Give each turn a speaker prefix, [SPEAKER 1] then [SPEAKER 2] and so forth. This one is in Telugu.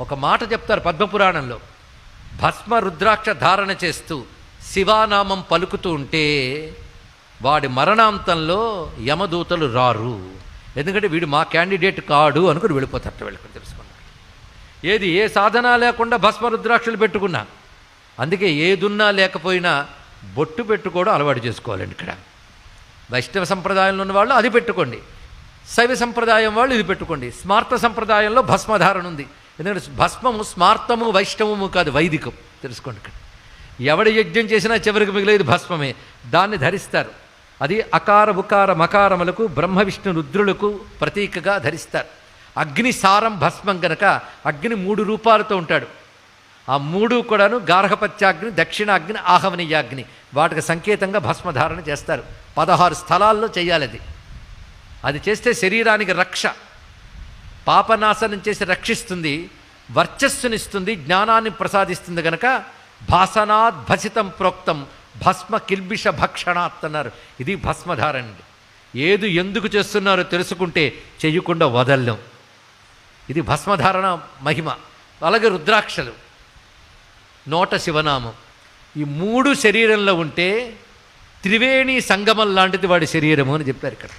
[SPEAKER 1] ఒక మాట చెప్తారు పద్మపురాణంలో, భస్మ రుద్రాక్ష ధారణ చేస్తూ శివానామం పలుకుతూ ఉంటే వాడి మరణాంతంలో యమదూతలు రారు. ఎందుకంటే వీడు మా క్యాండిడేట్ కాడు అనుకుని వెళ్ళిపోతారట. వెళ్ళుకుని తెలుసుకున్నారు. ఏది ఏ సాధన లేకుండా భస్మ రుద్రాక్షలు పెట్టుకున్నా, అందుకే ఏదున్నా లేకపోయినా బొట్టు పెట్టుకోవడం అలవాటు చేసుకోవాలండి. ఇక్కడ వైష్ణవ సంప్రదాయంలో ఉన్న వాళ్ళు అది పెట్టుకోండి, శైవ సంప్రదాయం వాళ్ళు ఇది పెట్టుకోండి. స్మార్త సంప్రదాయంలో భస్మధారణ ఉంది. ఎందుకంటే భస్మము స్మార్తము వైష్ణవము కాదు, వైదికం. తెలుసుకోండి. ఇక్కడ ఎవడి యజ్ఞం చేసినా చివరికి మిగిలేదు భస్మమే. దాన్ని ధరిస్తారు. అది అకార ఉకార మకారములకు బ్రహ్మ విష్ణు రుద్రులకు ప్రతీకగా ధరిస్తారు. అగ్ని సారం భస్మం గనక అగ్ని 3 రూపాలతో ఉంటాడు. ఆ 3 కూడాను గార్హపత్యాగ్ని, దక్షిణాగ్ని, ఆహవనీయాగ్ని, వాటికి సంకేతంగా భస్మధారణ చేస్తారు. 16 స్థలాల్లో చేయాలి. అది చేస్తే శరీరానికి రక్ష, పాపనాశనం చేసి రక్షిస్తుంది, వర్చస్సునిస్తుంది, జ్ఞానాన్ని ప్రసాదిస్తుంది. గనక భాసనాత్ భసితం ప్రోక్తం భస్మ కిల్బిష భక్షణాత్ అన్నారు. ఇది భస్మధారణ. ఏది ఎందుకు చేస్తున్నారో తెలుసుకుంటే చెయ్యకుండా వదల్లం. ఇది భస్మధారణ మహిమ. అలాగే రుద్రాక్షలు, నోట శివనామం, ఈ 3 శరీరంలో ఉంటే త్రివేణి సంగమం లాంటిది వాడి శరీరము అని చెప్పారు ఇక్కడ.